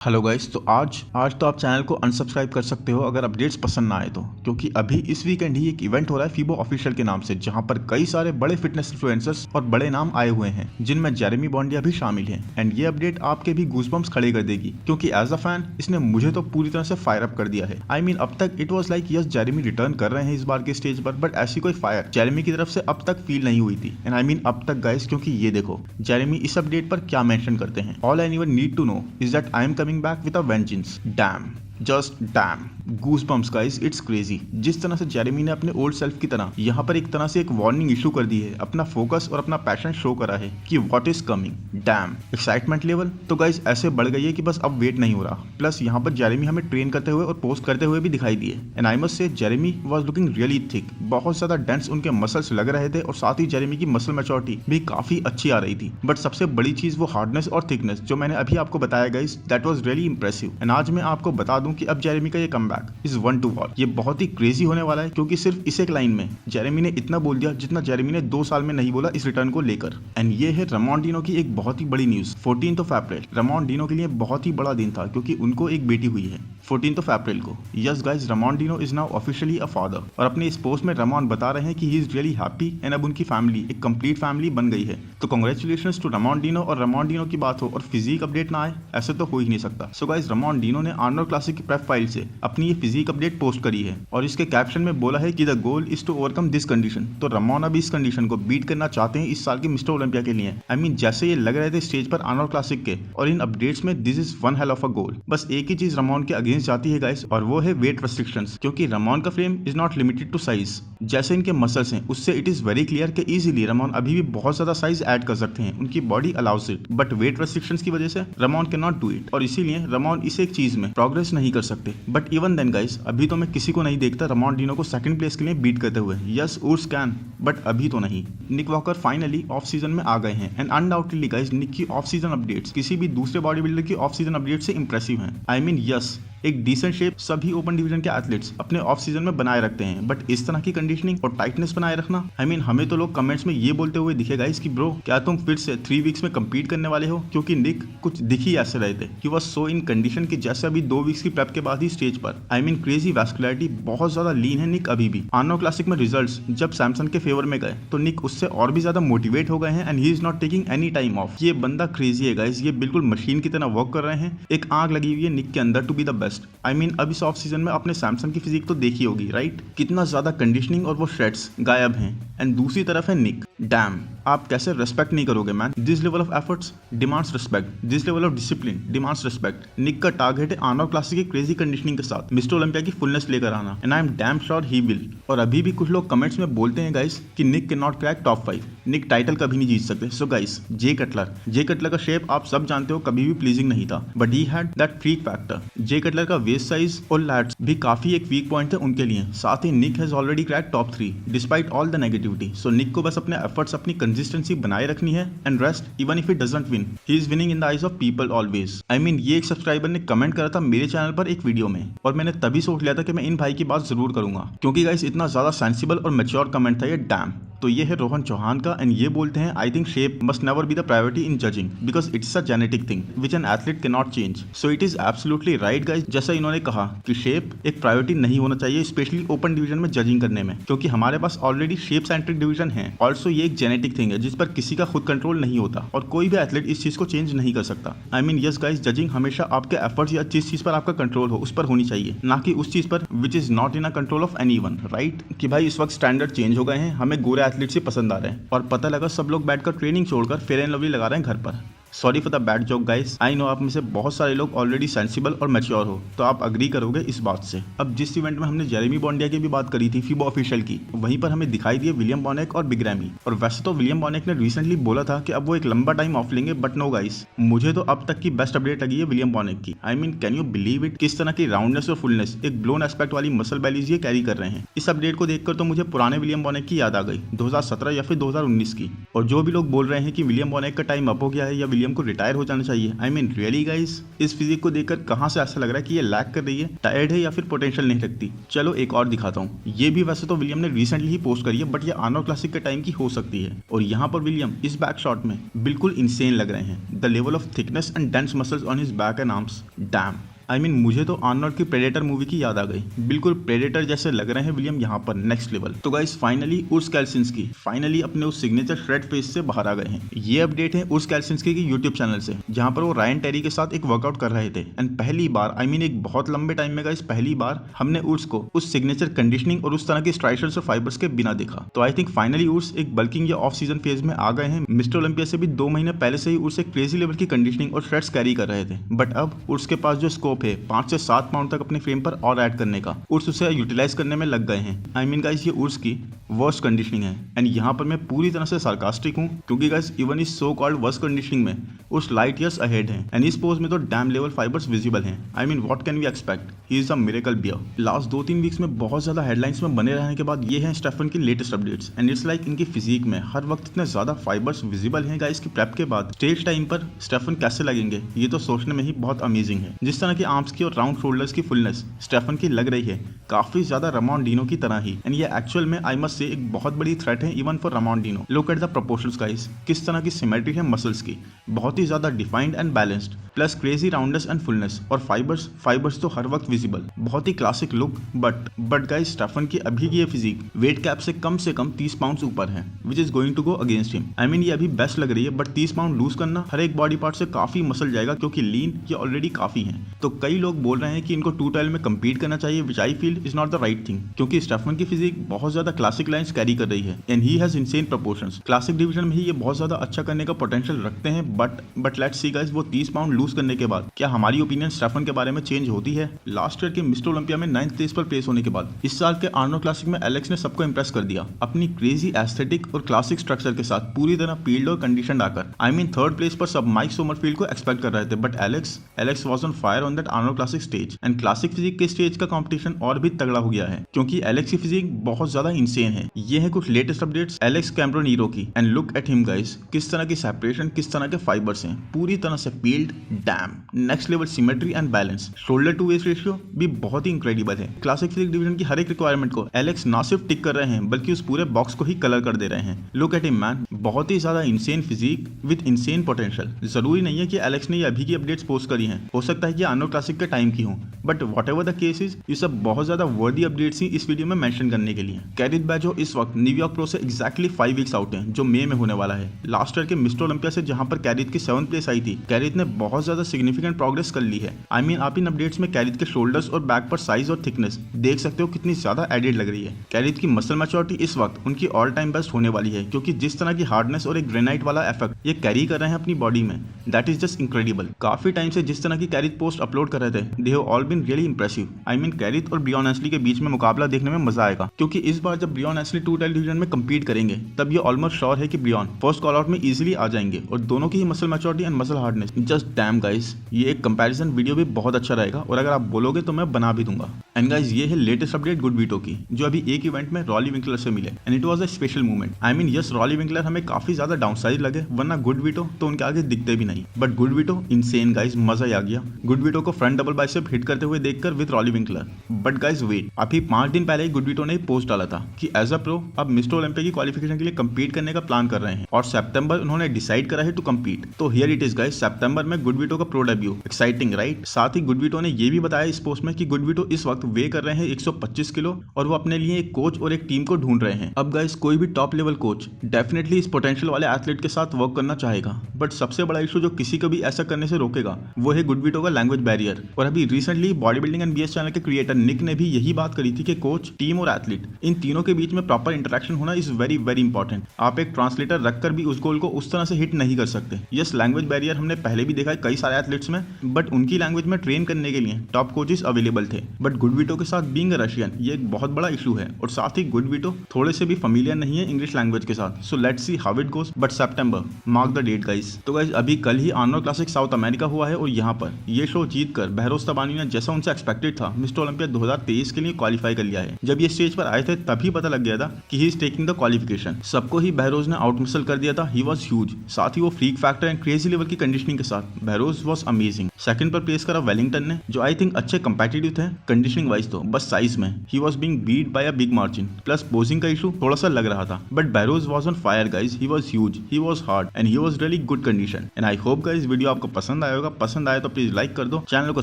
Hello guys, तो आज तो आप चैनल को अनसब्सक्राइब कर सकते हो अगर अपडेट्स पसंद ना आए तो, क्योंकि अभी इस वीकेंड ही एक इवेंट हो रहा है फीबो ऑफिशियल के नाम से, जहां पर कई सारे बड़े फिटनेस इन्फ्लुएंसर्स और बड़े नाम आए हुए हैं, जिनमें जेरेमी बॉन्डिया भी शामिल हैं। एंड ये अपडेट आपके भी गूजबम्स खड़े कर देगी, क्योंकि एज अ फैन इसने मुझे तो पूरी तरह से फायर अप कर दिया है। आई मीन अब तक it was like yes Jeremy return कर रहे हैं इस बार के स्टेज पर, बट ऐसी कोई फायर जेरेमी की तरफ से अब तक फील नहीं हुई थी। एंड आई मीन अब तक गाइस, क्योंकि ये देखो जेरेमी इस अपडेट पर क्या मेंशन करते हैं। All I even need to know is that I am coming back with a vengeance. Damn, just damn, goosebumps guys, it's crazy. जिस तरह से जेरेमी ने अपने ओल्ड सेल्फ की तरह यहाँ पर एक तरह से एक वार्निंग इशू कर दी है, अपना फोकस और अपना पैशन शो करा है कि what is coming. Dam, excitement level तो गाइस ऐसे बढ़ गई है कि बस अब वेट नहीं हो रहा। प्लस यहाँ पर जेरेमी हमें ट्रेन करते हुए और पोस्ट करते हुए भी दिखाई दिए। And I must say Jeremy was looking really thick, बहुत ज्यादा डेंस उनके मसल्स लग रहे थे, और साथ ही जेरेमी की मसल मैच्योरिटी भी काफी अच्छी आ रही थी। बट सबसे बड़ी चीज वो हार्डनेस और थिकनेस जो मैंने अभी आपको बताया guys, that was really impressive. And आज मैं आपको बता दूं कि अब जेरेमी का ये comeback is one two watch. ये बहुत ही क्रेजी होने वाला है, क्योंकि सिर्फ इस एक लाइन में जेरेमी ने इतना बोल दिया जितना जेरेमी ने 2 साल में नहीं बोला इस रिटर्न को लेकर। एंड ये है रामोन डिनो की एक बहुत ही बड़ी न्यूज। 14 अप्रैल रामोन डिनो के लिए बहुत ही बड़ा दिन था, क्योंकि उनको एक बेटी हुई है 14 अप्रैल को। Yes guys, Ramon Dino is now officially a father. और अपने इस पोस्ट में रामोन बता रहे हैं कि he is really happy, and अब उनकी फैमिली एक कंप्लीट फैमिली बन गई है। तो कांग्रेचुलेशंस टू रामोन डिनो। और रामोन डिनो की बात हो और फिजिक अपडेट ना आए, ऐसे तो हो ही नहीं सकता। सो गाइस, रामोन डिनो ने आर्नोल्ड क्लासिक की प्रेप फाइल से अपनी ये फिजिक अपडेट पोस्ट करी है, और इसके कैप्शन में बोला है कि the goal is to overcome this condition. तो रामोन अब इस कंडीशन को बीट करना चाहते हैं इस साल के मिस्टर ओलंपिया के लिए। आई मीन जैसे ये लग रहे थे स्टेज पर आर्नोल्ड क्लासिक के, और इन अपडेट्स में this is one hell of a goal. बस एक ही चीज रामोन के अगेंस्ट जाती है गाइस, और वो है वेट रेस्ट्रिक्शंस, क्योंकि रामोन का frame is not limited to size. जैसे इनके मसल्स हैं उससे इट इज वेरी क्लियर कि इजीली रामोन अभी भी बहुत ज्यादा साइज ऐड कर सकते हैं, उनकी body allows it. But weight restrictions की वजह से Ramon can not do it, और इसीलिए रामोन इस एक चीज में प्रोग्रेस नहीं कर सकते। बट इवन देन गाइस, अभी तो मैं किसी को नहीं देखता रामोन डिनो को सेकंड प्लेस के लिए बीट करते हुए। यस, उर्स कैन, बट अभी तो नहीं। निक वॉकर फाइनली ऑफ सीजन में आ गए हैं, एंड अनडाउटेडली गाइस निक की ऑफ सीजन अपडेट्स किसी भी दूसरे बॉडी बिल्डर की ऑफ सीजन अपडेट से इंप्रेसिव हैं। आई मीन यस, एक डिसेंट शेप सभी ओपन डिवीजन के एथलीट्स अपने ऑफ सीजन में बनाए रखते हैं, बट इस तरह की कंडीशनिंग और टाइटनेस बनाए रखना, आई मीन हमें तो लोग कमेंट्स में ये बोलते हुए दिखेगा इसकी ब्रो क्या तुम फिर से 3 वीक्स में कंपीट करने वाले हो, क्योंकि निक कुछ दिख ही ऐसे रहे थे कि वह सो इन कंडीशन की जैसे अभी 2 वीक्स की प्रेप के बाद ही स्टेज पर। आई मीन क्रेजी वैस्कुलरिटी, बहुत ज्यादा लीन है निक अभी भी। आर्नोल्ड क्लासिक में रिजल्ट्स जब सैमसन के फेवर में गए तो निक उससे और भी ज्यादा मोटिवेट हो गए हैं, and he is not taking any time of. ये बंदा क्रेजी है गाइस, ये बिल्कुल मशीन की तरह वर्क कर रहे हैं। एक आग लगी हुई है निक के अंदर to be the best. I mean अब इस ऑफ सीजन में आपने सैमसंग की फिजिक तो देखी होगी राइट, कितना ज्यादा कंडीशनिंग और वो श्रेड्स गायब हैं। एंड दूसरी तरफ है निक। डैम, आप कैसे रेस्पेक्ट नहीं करोगे man. This level of efforts demands respect, this level of discipline demands respect. Nick का टारगेट है आर्नोल्ड क्लासिक की क्रेजी कंडीशनिंग के साथ मिस्टर ओलंपिया की फुलनेस लेकर आना, and I am damn sure he will. और अभी भी कुछ लोग कमेंट्स में बोलते हैं गाइस कि Nick can not crack top 5, Nick title कभी नहीं जीत सकते। सो गाइस, जे कटलर का शेप आप सब जानते हो कभी भी प्लीजिंग नहीं था, but he had that freak factor. Jay Cutler का वेस्ट साइज और लैट्स भी काफी एक वीक पॉइंट थे उनके लिए। साथ ही Nick has already crack top 3 despite all the negativity. So Nick को बस अपने एफर्ट्स, अपनी कंसिस्टेंसी बनाए रखनी है, and rest even if it doesn't win, he is winning in the eyes of people always. I mean ये एक subscriber ने कमेंट करा था मेरे चैनल पर एक वीडियो में, और मैंने तभी सोच लिया था कि मैं इन भाई की बात जरूर करूंगा, क्योंकि गाइस इतना ज्यादा सेंसिबल और मैच्योर कमेंट था ये। डैम। तो ये है रोहन चौहान का, एंड ये बोलते हैं I think shape must never be the priority in judging because it's a genetic thing which an athlete can not change. So it is absolutely right guys, जैसा इन्होंने कहा कि शेप एक प्रायोरिटी नहीं होना चाहिए, स्पेशली ओपन डिवीजन में judging करने में, क्योंकि हमारे पास ऑलरेडी शेप सेंट्रिक डिवीजन है। ऑल्सो ये एक जेनेटिक थिंग है जिस पर किसी का खुद कंट्रोल नहीं होता, और कोई भी एथलीट इस चीज को चेंज नहीं कर सकता। I mean yes guys, judging हमेशा आपके एफर्ट्स या जिस चीज पर आपका कंट्रोल हो उस पर होनी चाहिए, ना कि उस चीज पर which is not in a control of anyone, right. कि भाई इस वक्त स्टैंडर्ड चेंज हो गए हैं, हमें गोरे एथलीट्स ही पसंद आ रहे हैं, और पता लगा सब लोग बैठकर ट्रेनिंग छोड़कर फेयर एंड लवली लगा रहे हैं घर पर। Sorry for the bad joke guys, I know आप में से बहुत सारे लोग ऑलरेडी सेंसिबल और मैच्योर हो, तो आप अग्री करोगे इस बात से। अब जिस इवेंट में हमने जेरेमी बॉन्डिया की भी बात करी थी फीबो ऑफिशियल की, वहीं पर हमें दिखाई दिए विलियम बोनेक और बिग रैमी। और वैसे तो विलियम बोनेक ने रिसेंटली बोला था कि अब वो एक लंबा टाइम ऑफ लेंगे, बट नो गाइस, मुझे तो अब तक की बेस्ट अपडेट लगी है विलियम बोनेक की। I mean can you believe it, किस तरह की राउंडनेस और फुलनेस, एक ब्लोन एस्पेक्ट वाली मसल बैलीज ये कैरी कर रहे हैं। इस अपडेट को देखकर तो मुझे पुराने विलियम बोनेक की याद आ गई, 2017 या फिर 2019 की। और जो भी लोग बोल रहे हैं कि विलियम बोनेक का टाइम अप हो गया है या विलियम को रिटायर हो जाना चाहिए। आई मीन रियली गाइस, इस फिजिक को देखकर कहां से ऐसा लग रहा है कि ये लैग कर रही है, टायर्ड है या फिर पोटेंशियल नहीं रखती। चलो एक और दिखाता हूँ। ये भी वैसे तो विलियम ने रिसेंटली ही पोस्ट करी है, बट ये आर्नोल्ड क्लासिक के टाइम की हो सकती है। और यहाँ पर विलियम इस बैक शॉट में बिल्कुल इंसेन लग रहे हैं। The level of thickness and dense muscles on his back and arms, dam. I mean मुझे तो आर्नोल्ड की प्रेडेटर मूवी की याद आ गई। बिल्कुल प्रेडेटर जैसे लग रहे हैं विलियम यहाँ पर, नेक्स्ट लेवल। तो गाइस फाइनली उर्स केल्सिंस्की फाइनली अपने उस सिग्नेचर श्रेड फेस से बाहर आ गए हैं। ये अपडेट है उर्स केल्सिंस्की की यूट्यूब चैनल से, जहाँ पर वो रायन टेरी के साथ एक वर्कआउट कर रहे थे। एंड पहली बार, आई मीन एक बहुत लंबे टाइम में गाइस पहली बार हमने उर्स को उस सिग्नेचर कंडीशनिंग और उस तरह के स्ट्राइशर्स और फाइबर्स के बिना देखा। तो आई थिंक फाइनली उर्स एक बल्किंग या ऑफ सीजन फेज में आ गए हैं। मिस्टर ओलंपिया से भी 2 महीने पहले से ही उर्स एक क्रेजी लेवल की कंडीशनिंग और श्रेड्स कैरी कर रहे थे। बट अब उर्स के पास जो स्कोप है 5 से 7 पाउंड तक अपने फ्रेम पर और ऐड करने का, उर्स उसे यूटिलाइज करने में लग गए हैं। आई मीन गाइस ये उर्स की वर्स्ट कंडीशनिंग है। एंड यहाँ पर मैं पूरी तरह से सार्कास्टिक हूँ, क्योंकि गाइस इवन इस सो कॉल्ड वर्स्ट कंडीशनिंग में उर्स लाइट ईयर्स अहेड है। एंड इस पोज में तो डैम लेवल फाइबर्स विजिबल हैं। I mean what can we expect, he is a miracle bear. Last 2-3 weeks में बहुत ज्यादा हेडलाइंस में बने रहने के बाद ये है स्टेफन की latest updates. And it's like इनकी फिजिक में हर वक्त इतने ज्यादा फाइबर्स विजिबल हैं गाइस की प्रेप के बाद स्टेज टाइम पर स्टेफन कैसे लगेंगे, ये तो सोचने में ही बहुत अमेजिंग है। जिस तरह के आर्म्स की और राउंड शोल्डर्स की फुलनेस स्टेफन की लग रही है, काफी ज्यादा रामोंडिनो की तरह ही। एंड ये एक्चुअल में आई मस्ट से एक बहुत बड़ी थ्रेट है even for Ramondino. Look at the proportions guys, किस तरह की सिमेट्री है मसल्स की, बहुत ही ज्यादा defined and balanced, plus crazy roundness and fullness, और फाइबर्स तो हर वक्त विजिबल। बहुत ही classic look. But guys Stefan की अभी की ये फिजिक वेट कैप से कम 30 पाउंड ऊपर है, which is going to go against him. I mean ये अभी बेस्ट लग रही है, बट 30 पाउंड लूज करना हर एक बॉडी पार्ट से काफी मसल जाएगा, क्योंकि लीन ये ऑलरेडी काफी है। तो कई लोग बोल रहे हैं कि इनको 212 में कम्पीट करना चाहिए, which I feel is not the right thing, क्योंकि स्टेफन की फिजिक बहुत ज्यादा क्लासिक लाइंस कैरी कर रही है। And he has insane proportions. Classic division में ही ये बहुत ज्यादा अच्छा करने का पोटेंशियल रखते हैं। बट लेट्स सी गाइस, वो 30 पाउंड लूज करने के बाद क्या हमारी ओपिनियन स्टेफन के बारे में चेंज होती है? लास्ट ईयर के मिस्टर ओलंपिया में 9th प्लेस पर प्लेस होने के बाद इस साल के आर्नोल्ड क्लासिक में एलेक्स ने सबको इंप्रेस कर दिया अपनी क्रेजी एस्थेटिक और क्लासिक स्ट्रक्चर के साथ, पूरी तरह फील्ड और कंडीशन आकर। आई मीन 3rd प्लेस पर सब माइक सोमरफील्ड को एक्सपेक्ट कर रहे थे, but Alex was on fire on that Arnold Classic stage. And classic physique के स्टेज का कंपटीशन और भी तगड़ा हो गया है, क्योंकि एलेक्स की फिजिक बहुत ज्यादा इंसेन है। ये है कुछ लेटेस्ट अपडेट्स एलेक्स कैम्ब्रोनीरो की। And look at him guys, किस तरह की सेपरेशन, किस तरह के फाइबर्स हैं, पूरी तरह से peeled, damn, next level symmetry and balance. Shoulder to waist ratio भी बहुत ही इंक्रेडिबल है। क्लासिक फिजिक डिवीजन की हर एक रिक्वायरमेंट को एलेक्स ना सिर्फ टिक कर रहे हैं, बल्कि उस पूरे बॉक्स को ही कलर कर दे रहे हैं। लुक एट हिम मैन, बहुत ही ज्यादा insane physique with insane potential. जरूरी नहीं है कि एलेक्स ने ये अभी की अपडेट्स पोस्ट करी हैं, हो सकता है कि आर्नोल्ड क्लासिक के टाइम की हो, but whatever the case is, ये सब बहुत ज्यादा वर्दी अपडेट्स ही इस वीडियो में मेंशन करने के लिए। कैरिथ बैजो इस वक्त न्यूयॉर्क प्रो से एक्जैक्टली 5 वीक्स आउट है, जो मई में होने वाला है। लास्ट ईयर के मिस्टर ओलंपिया से जहां पर कैरिथ की 7th प्लेस आई थी, कैरिथ ने बहुत ज्यादा सिग्निफिकेंट प्रोग्रेस कर ली है। आई मीन आप इन अपडेट्स में कैरिथ के शोल्डर्स और बैक पर साइज और थिकनेस देख सकते हो कितनी ज्यादा एडेड लग रही है। कैरिथ की मसल मैच्योरिटी इस वक्त उनकी ऑल टाइम बेस्ट होने वाली है, क्योंकि जिस तरह की हार्डनेस और एक ग्रेनाइट वाला इफेक्ट ये कैरी कर रहे हैं अपनी बॉडी में, दैट इज जस्ट इंक्रेडिबल। काफी टाइम से जिस तरह की कैरिथ पोस्ट अपलोड कर रहे थे, they have all been really impressive. I mean Kerrith और ब्रियॉन एशली के बीच में मुकाबला देखने में मजा आएगा, क्योंकि इस बार जब ब्रियॉन एशली 212 डिवीजन में कम्पीट करेंगे, तब ये ऑलमोस्ट श्योर है कि ब्रियॉन फर्स्ट कॉल आउट में इजीली आ जाएंगे, और दोनों की ही muscle maturity and muscle hardness just damn guys. ये एक कंपैरिजन वीडियो भी बहुत अच्छा रहेगा, और अगर आप बोलोगे तो मैं बना भी दूंगा। एंड गाइस ये है लेटेस्ट अपडेट गुड वीटो की, जो अभी एक इवेंट में रॉली विंकलर से मिले। And it was a special movement. I mean yes, really Winkler हमें काफी ज्यादा डाउनसाइज लगे, वरना गुड वीटो तो उनके आगे दिखते भी नहीं। But Goodvito insane guys, मजा ही आ गया गुड वीटो को फ्रंट डबल बाइसेप हिट करते हुए देखकर with Roelly Winklaar. But guys wait, अभी 5 दिन पहले ही गुड वीटो ने पोस्ट डाला था कि एज अ प्रो अब मिस्टर ओलंपिया की क्वालिफिकेशन के लिए कम्पीट करने का प्लान कर रहे हैं, और सितंबर उन्होंने डिसाइड करा है टू कम्पीट। तो हियर इट इज गाइस, सितंबर में गुड वीटो का प्रो डेब्यू, एक्साइटिंग राइट। साथ ही गुड वीटो ने ये भी बताया इस पोस्ट में कि गुड वीटो इस वक्त वे कर रहे हैं 125 किलो, और वो अपने लिए एक कोच और एक टीम को ढूंढ रहे हैं। अब गाइस कोई भी टॉप लेवल कोच डेफिनेटली इस पोटेंशियल वाले एथलीट के साथ वर्क करना चाहेगा, बट सबसे बड़ा इशू जो किसी को भी ऐसा करने से रोकेगा वो है गुड वीटो का लैंग्वेज बैरियर। और अभी recently body building and BS channel के क्रिएटर निक ने भी यही बात करी थी कि कोच, टीम और एथलीट, इन तीनों के बीच में प्रॉपर इंटरेक्शन होना इज वेरी वेरी इंपॉर्टेंट। आप एक ट्रांसलेटर रखकर भी उस गोल को उस तरह से हिट नहीं कर सकते। यस, लैंग्वेज बैरियर हमने पहले भी देखा है कई सारे एथलीट्स में, बट उनकी लैंग्वेज में ट्रेन करने के लिए टॉप कोचेस अवेलेबल थे। बट गुड वीटो के साथ बीइंग अ रशियन, ये एक बहुत बड़ा इशू है, और साथ ही गुड वीटो थोड़े से भी फैमिलियर नहीं है इंग्लिश लैंग्वेज के साथ। So let's see how it goes, but September mark the date guys. तो गाइस अभी कल ही आर्नोल्ड क्लासिक साउथ अमेरिका हुआ है, और यहाँ पर ये शो जीतकर बहरोज तबानी ने जैसा उनसे एक्सपेक्टेड था मिस्टर ओलंपिया 2023 के लिए क्वालिफाई कर लिया है। जब ये स्टेज पर आए थे तभी पता लग गया था कि he is taking the qualification. सबको ही बहरोज ने आउट मसल कर दिया था, ही वाज ह्यूज। साथ ही वो freak factor and crazy level की कंडीशनिंग के साथ। Barrows was amazing. सेकंड पर प्लेस करा वेलिंगटन ने, जो आई थिंक अच्छे कंपेटिटिव थे कंडीशनिंग वाइज, तो बस साइज में ही was being beat by a big margin. Plus posing का इशू थोड़ा सा लग रहा था, but Barrows was on fire guys. He was huge, he was hard and he was really good condition. And I hope guys video आपको पसंद आया होगा। पसंद आए तो प्लीज लाइक कर दो, चैनल को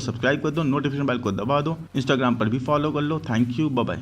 सब्सक्राइब कर दो, नोटिफिकेशन बेल को दबा दो, इंस्टाग्राम पर भी फॉलो कर लो। Thank you, bye bye.